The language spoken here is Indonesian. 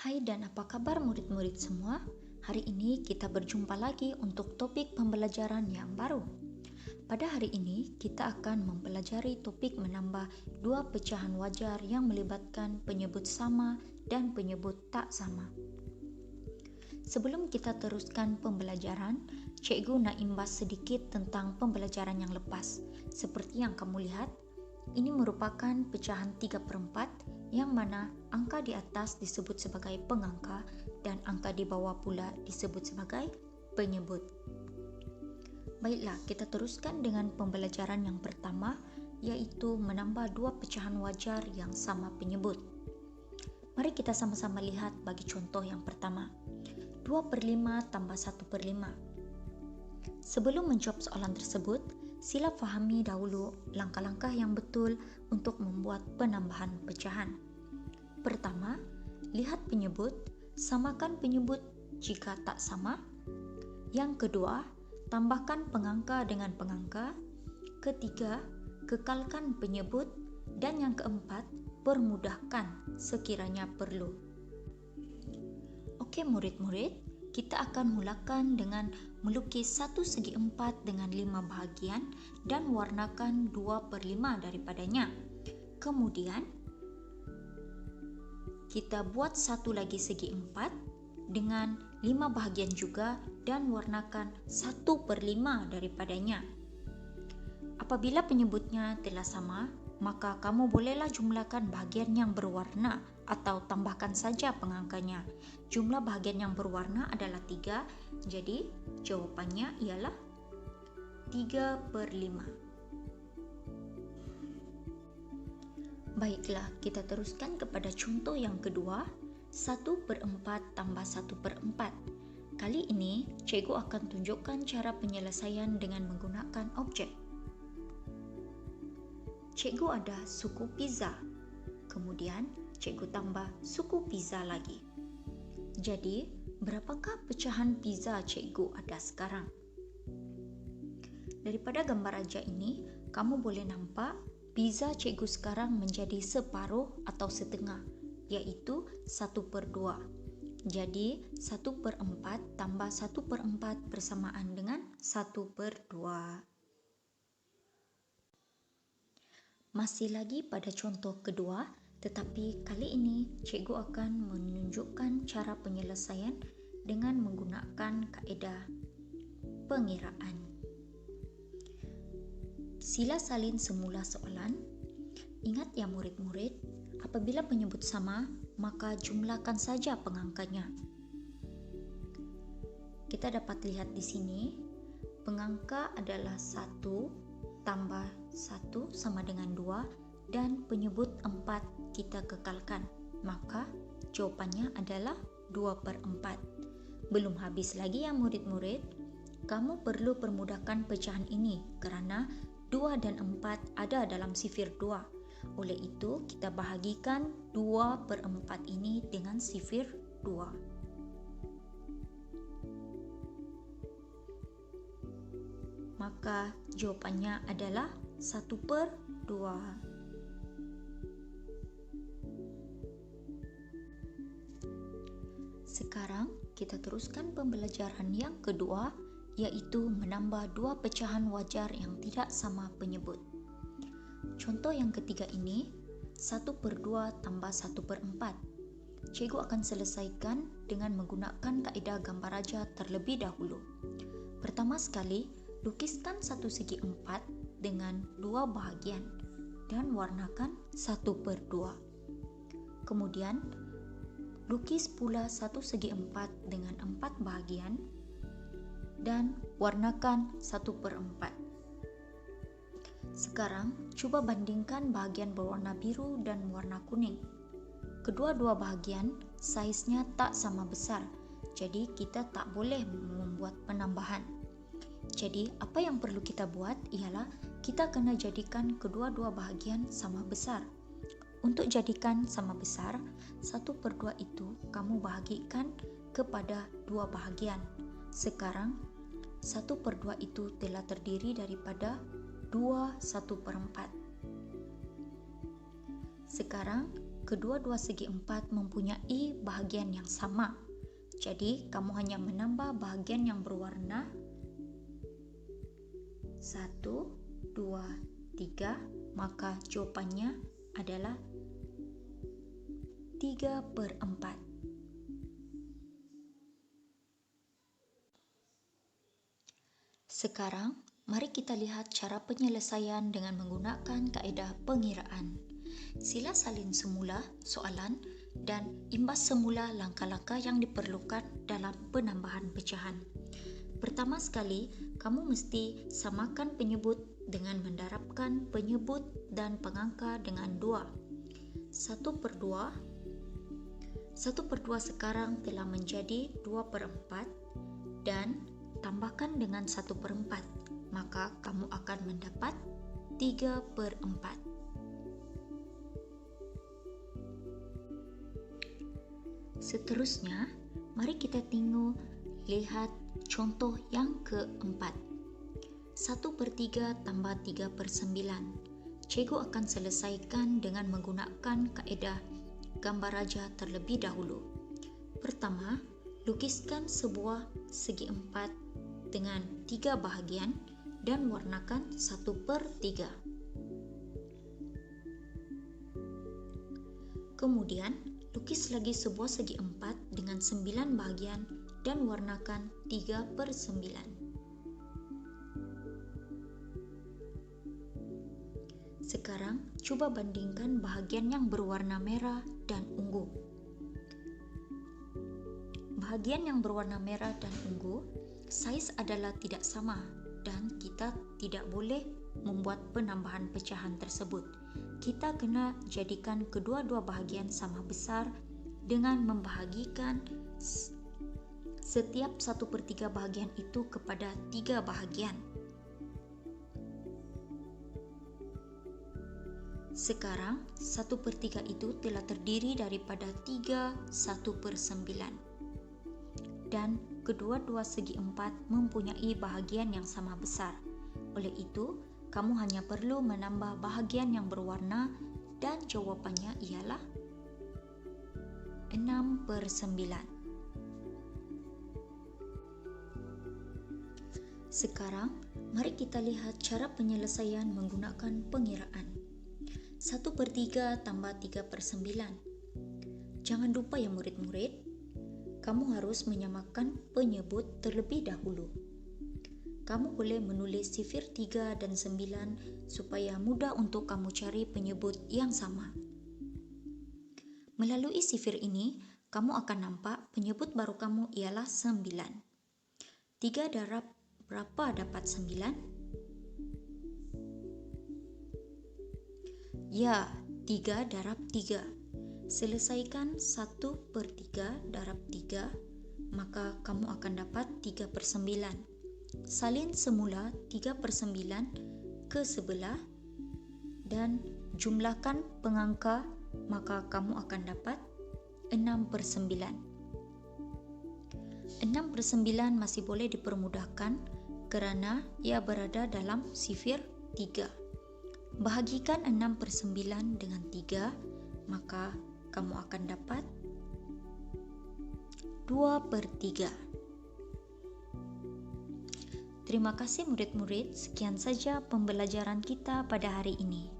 Hai dan apa kabar murid-murid semua? Hari ini kita berjumpa lagi untuk topik pembelajaran yang baru. Pada hari ini kita akan mempelajari topik menambah dua pecahan wajar yang melibatkan penyebut sama dan penyebut tak sama. Sebelum kita teruskan pembelajaran, Cikgu nak imbas sedikit tentang pembelajaran yang lepas. Seperti yang kamu lihat, ini merupakan pecahan 3/4 yang mana angka di atas disebut sebagai pengangka dan angka di bawah pula disebut sebagai penyebut. Baiklah, kita teruskan dengan pembelajaran yang pertama, yaitu menambah dua pecahan wajar yang sama penyebut. Mari kita sama-sama lihat bagi contoh yang pertama. 2/5 tambah 1/5. Sebelum menjawab soalan tersebut, sila fahami dahulu langkah-langkah yang betul untuk membuat penambahan pecahan. Pertama, lihat penyebut, samakan penyebut jika tak sama. Yang kedua, tambahkan pengangka dengan pengangka. Ketiga, kekalkan penyebut. Dan yang keempat, permudahkan sekiranya perlu. Oke murid-murid, kita akan mulakan dengan melukis satu segi 4 dengan 5 bahagian dan warnakan 2/5 daripadanya. Kemudian, kita buat satu lagi segi 4 dengan 5 bahagian juga dan warnakan 1/5 daripadanya. Apabila penyebutnya telah sama, maka kamu bolehlah jumlahkan bahagian yang berwarna atau tambahkan saja pengangkanya. Jumlah bahagian yang berwarna adalah 3, jadi jawapannya ialah 3/5. Baiklah, kita teruskan kepada contoh yang kedua, 1/4 tambah 1/4. Kali ini, cikgu akan tunjukkan cara penyelesaian dengan menggunakan objek. Cikgu ada suku pizza, kemudian cikgu tambah suku pizza lagi. Jadi, berapakah pecahan pizza cikgu ada sekarang? Daripada gambar raja ini, kamu boleh nampak pizza cikgu sekarang menjadi separuh atau setengah, yaitu 1/2. Jadi, 1/4 tambah 1/4 bersamaan dengan 1/2. Masih lagi pada contoh kedua, tetapi kali ini cikgu akan menunjukkan cara penyelesaian dengan menggunakan kaedah pengiraan. Sila salin semula soalan. Ingat ya murid-murid, apabila penyebut sama, maka jumlahkan saja pengangkanya. Kita dapat lihat di sini, pengangka adalah 1 tambah 1 sama dengan 2 dan penyebut 4 kita kekalkan. Maka jawapannya adalah 2/4. Belum habis lagi ya murid-murid. Kamu perlu permudahkan pecahan ini kerana 2 dan 4 ada dalam sifir 2. Oleh itu, kita bahagikan 2/4 ini dengan sifir 2. Maka jawapannya adalah 1/2. Sekarang kita teruskan pembelajaran yang kedua, yaitu menambah dua pecahan wajar yang tidak sama penyebut. Contoh yang ketiga ini, 1/2 tambah 1/4. Cikgu akan selesaikan dengan menggunakan kaedah gambar raja terlebih dahulu. Pertama sekali, lukiskan satu segi 4 dengan 2 bahagian dan warnakan 1/2. Kemudian, lukis pula satu segi 4 dengan 4 bahagian dan warnakan 1/4. Sekarang, cuba bandingkan bahagian berwarna biru dan warna kuning. Kedua-dua bahagian saiznya tak sama besar, jadi kita tak boleh membuat penambahan. Jadi, apa yang perlu kita buat ialah kita kena jadikan kedua-dua bahagian sama besar. Untuk jadikan sama besar, 1/2 itu kamu bahagikan kepada 2 bahagian. Sekarang, 1/2 itu telah terdiri daripada 2 1/4. Sekarang, kedua-dua segi 4 mempunyai bahagian yang sama. Jadi, kamu hanya menambah bahagian yang berwarna 1, 2, 3, maka jawapannya adalah 3/4. Sekarang, mari kita lihat cara penyelesaian dengan menggunakan kaedah pengiraan. Sila salin semula soalan dan imbas semula langkah-langkah yang diperlukan dalam penambahan pecahan. Pertama sekali, kamu mesti samakan penyebut dengan mendarabkan penyebut dan pengangka dengan 2. 1/2 sekarang telah menjadi 2/4 dan tambahkan dengan 1/4, maka kamu akan mendapat 3/4. Seterusnya, mari kita lihat contoh yang keempat. 1/3 tambah 3/9. Cikgu akan selesaikan dengan menggunakan kaedah gambar raja terlebih dahulu. Pertama, lukiskan sebuah segi 4 dengan 3 bahagian dan warnakan 1/3. Kemudian, lukis lagi sebuah segi 4 dengan 9 bahagian dan warnakan 3/9. Sekarang, coba bandingkan bahagian yang berwarna merah dan ungu. Bahagian yang berwarna merah dan ungu, saiz adalah tidak sama dan kita tidak boleh membuat penambahan pecahan tersebut. Kita kena jadikan kedua-dua bahagian sama besar dengan membahagikan setiap 1/3 bahagian itu kepada 3 bahagian. Sekarang, 1/3 itu telah terdiri daripada 3 1/9. Dan kedua-dua segi 4 mempunyai bahagian yang sama besar. Oleh itu, kamu hanya perlu menambah bahagian yang berwarna dan jawapannya ialah 6/9. Sekarang, mari kita lihat cara penyelesaian menggunakan pengiraan. 1/3 tambah 3/9. Jangan lupa ya murid-murid, kamu harus menyamakan penyebut terlebih dahulu. Kamu boleh menulis sifir 3 dan 9 supaya mudah untuk kamu cari penyebut yang sama. Melalui sifir ini, kamu akan nampak penyebut baru kamu ialah 9. 3 darab berapa dapat 9? Ya, 3 darab 3. Selesaikan 1/3 darab 3, maka kamu akan dapat 3/9. Salin semula 3/9 ke sebelah dan jumlahkan pengangka, maka kamu akan dapat 6/9. 6/9 masih boleh dipermudahkan kerana ia berada dalam sifir 3. Bahagikan 6/9 dengan 3, maka kamu akan dapat 2/3. Terima kasih murid-murid, sekian saja pembelajaran kita pada hari ini.